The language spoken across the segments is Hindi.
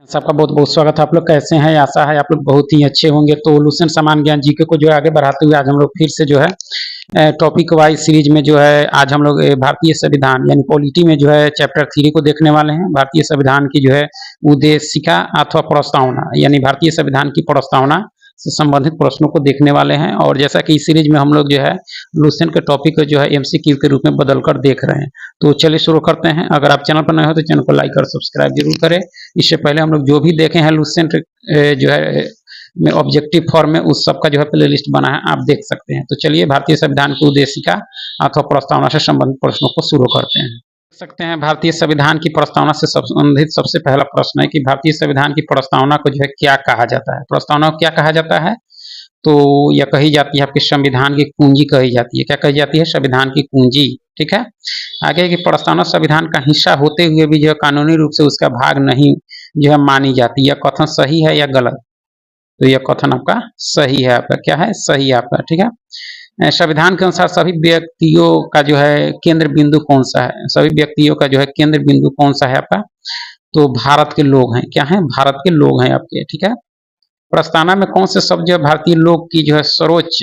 सबका बहुत बहुत स्वागत है। आप लोग कैसे हैं? आशा है आप लोग बहुत ही अच्छे होंगे। तो लुसेंट सामान्य ज्ञान जीके को जो है आगे बढ़ाते हुए आज हम लोग फिर से जो है टॉपिक वाइज सीरीज में जो है आज हम लोग भारतीय संविधान यानी पॉलिटी में जो है चैप्टर 3 को देखने वाले हैं। भारतीय संविधान की जो है उद्देशिका अथवा प्रस्तावना यानी भारतीय संविधान की प्रस्तावना से संबंधित प्रश्नों को देखने वाले हैं। और जैसा कि इस सीरीज में हम लोग जो है लुसेंट के टॉपिक को जो है एमसीक्यू के रूप में बदल कर देख रहे हैं। तो चलिए शुरू करते हैं। अगर आप चैनल पर नए हो तो चैनल को लाइक और सब्सक्राइब जरूर करें। इससे पहले हम लोग जो भी देखे हैं लुसेंट जो है में ऑब्जेक्टिव फॉर्म में उस सब का जो है प्ले लिस्ट बना है, आप देख सकते हैं। तो चलिए भारतीय संविधान की उद्देशिका अथवा प्रस्तावना से संबंधित प्रश्नों को शुरू करते हैं। देख सकते हैं भारतीय संविधान की प्रस्तावना से संबंधित सबसे पहला प्रश्न है कि भारतीय संविधान की प्रस्तावना को जो है क्या कहा जाता है। प्रस्तावना को क्या कहा जाता है? तो यह कही जाती है आपके संविधान की कुंजी कही जाती है। क्या कही जाती है? संविधान की कुंजी। ठीक है। आगे की प्रस्तावना संविधान का हिस्सा होते हुए भी जो है कानूनी रूप से उसका भाग नहीं जो है मानी जाती। यह कथन सही है या गलत? तो यह कथन आपका सही है। आपका क्या है? सही है आपका। ठीक है। संविधान के अनुसार सभी व्यक्तियों का जो है केंद्र बिंदु कौन सा है? सभी व्यक्तियों का जो है केंद्र बिंदु कौन सा है आपका? तो भारत के लोग हैं। क्या है? भारत के लोग हैं आपके। ठीक है। प्रस्तावना में कौन से शब्द जो है भारतीय लोग की जो है सर्वोच्च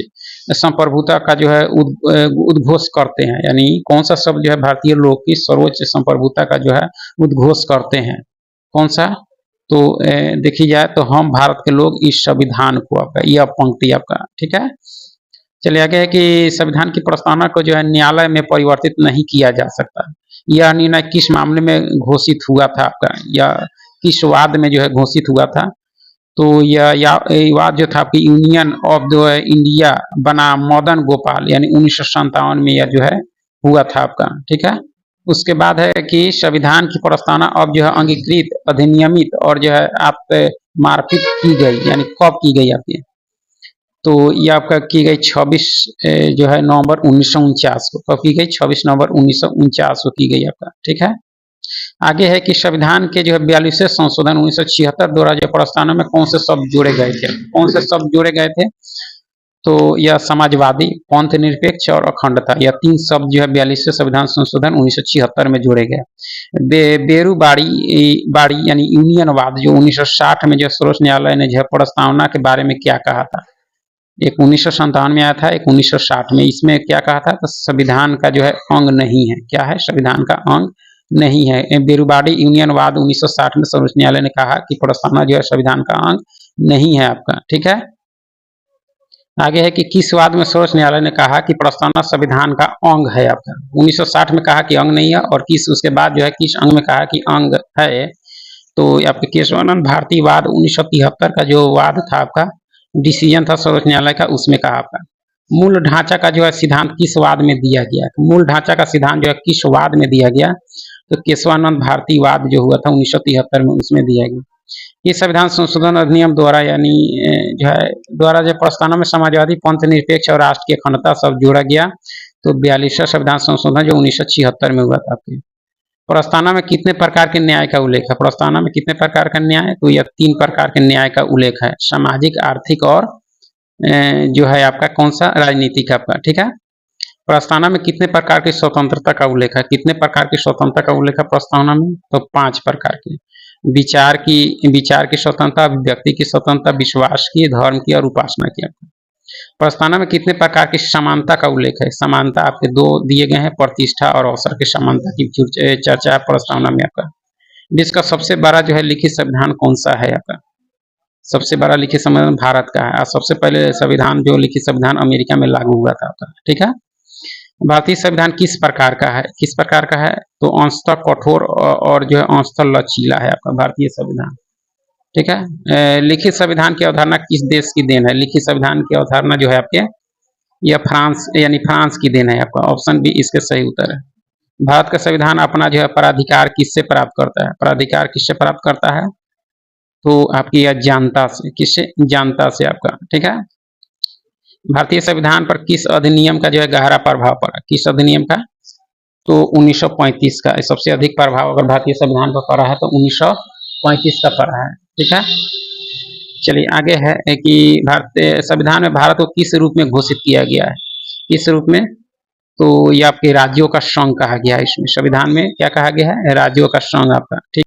संप्रभुता का जो है उद्घोष करते हैं? यानी कौन सा शब्द जो है भारतीय लोग की सर्वोच्च संप्रभुता का जो है उद्घोष करते हैं? कौन सा? तो देखी जाए तो हम भारत के लोग इस संविधान को आपका यह पंक्ति आपका। ठीक है। चलिए आगे है कि संविधान की प्रस्तावना को जो है न्यायालय में परिवर्तित नहीं किया जा सकता। यह निर्णय किस मामले में घोषित हुआ था आपका, या किस वाद में जो है घोषित हुआ था? तो यह वाद जो था आपकी यूनियन ऑफ जो है इंडिया बना मदन गोपाल यानी 1957 में यह जो है हुआ था आपका। ठीक है। उसके बाद है कि संविधान की प्रस्तावना अब जो है अंगीकृत अधिनियमित और जो है आप मार्फित की गई, यानी कब की गई आपकी? तो यह आपका की गई 26 जो है नवंबर 1949 को। कब की गई? 26 नवंबर 1949 को की गई आपका। ठीक है। आगे है कि संविधान के जो है 42वें संशोधन 1976 द्वारा जो प्रस्तावना में कौन से शब्द जोड़े गए थे? कौन से शब्द जोड़े गए थे? तो यह समाजवादी, पंथ निरपेक्ष और अखंडता, यह 3 शब्द जो है 42वें संविधान संशोधन 1976 में जोड़े गए। बेरूबाड़ी यानी यूनियनवाद जो 1960 में जो सर्वोच्च न्यायालय ने जो है प्रस्तावना के बारे में क्या कहा था? एक 1957 में आया था, एक 1960 में। इसमें क्या कहा था? तो संविधान का जो है अंग नहीं है। क्या है? संविधान का अंग नहीं है। बेरूबाड़ी यूनियनवाद 1960 में सर्वोच्च न्यायालय ने कहा कि प्रस्तावना जो है संविधान का अंग नहीं है आपका। ठीक है। आगे है कि किस वाद में सर्वोच्च न्यायालय ने कहा कि प्रस्तावना संविधान का अंग है आपका? 1960 में कहा कि अंग नहीं है, और किस उसके बाद जो है किस अंग में कहा कि अंग है? तो आपके केशवानंद भारती वाद 1973 का जो वाद था आपका, डिसीजन था सर्वोच्च न्यायालय का, उसमें कहा आपका। मूल ढांचा का जो है सिद्धांत किस वाद में दिया गया? मूल ढांचा का सिद्धांत जो है किस वाद में दिया गया? तो केशवानंद भारती वाद जो हुआ था 1973 में, उसमें दिया गया। ये संविधान संशोधन अधिनियम द्वारा यानी जो है द्वारा जो प्रस्तावना में समाजवादी, पंथ निरपेक्ष और राष्ट्र की अखंडता सब जोड़ा गया। तो 42वां संविधान संशोधन जो 1976 में हुआ था आपके। प्रस्तावना में कितने प्रकार के न्याय का उल्लेख है? प्रस्तावना में कितने प्रकार का न्याय? तो यह 3 प्रकार के न्याय का उल्लेख है, सामाजिक, आर्थिक और जो है आपका कौन सा? राजनीतिक आपका। ठीक है। प्रस्तावना में कितने प्रकार की स्वतंत्रता का उल्लेख है? कितने प्रकार की स्वतंत्रता का उल्लेख है प्रस्तावना में? तो 5 प्रकार की। विचार की स्वतंत्रता, व्यक्ति की स्वतंत्रता, विश्वास की, धर्म की और उपासना की। प्रस्तावना में कितने प्रकार की समानता का उल्लेख है? समानता आपके 2 दिए गए हैं, प्रतिष्ठा और अवसर की समानता की चर्चा प्रस्तावना में आपका। विश्व का सबसे बड़ा जो है लिखित संविधान कौन सा है आपका? सबसे बड़ा लिखित संविधान भारत का है। सबसे पहले संविधान जो लिखित संविधान अमेरिका में लागू हुआ था आपका। ठीक है। भारतीय संविधान किस प्रकार का है? किस प्रकार का है? तो अंशतः कठोर और जो है अंशतः लचीला है आपका भारतीय संविधान। ठीक है। लिखित संविधान की अवधारणा किस देश की देन है? लिखित संविधान की अवधारणा जो है आपके यह फ्रांस यानी फ्रांस की देन है आपका। ऑप्शन बी इसके सही उत्तर है। भारत का संविधान अपना जो है पराधिकार किससे प्राप्त करता है? पराधिकार किससे प्राप्त करता है? तो आपकी यह जनता से। किससे? जनता से आपका। ठीक है। भारतीय संविधान पर किस अधिनियम का जो है गहरा प्रभाव पड़ा? किस अधिनियम का? तो 1935 का सबसे अधिक प्रभाव अगर भारतीय संविधान पर पड़ा है तो 1935 का पड़ा है। ठीक है। चलिए आगे है कि भारतीय संविधान में भारत को किस रूप में घोषित किया गया है? किस रूप में? तो ये आपके राज्यों का संघ कहा गया है। इसमें संविधान में क्या कहा गया है? राज्यों का संघ आपका। ठीक।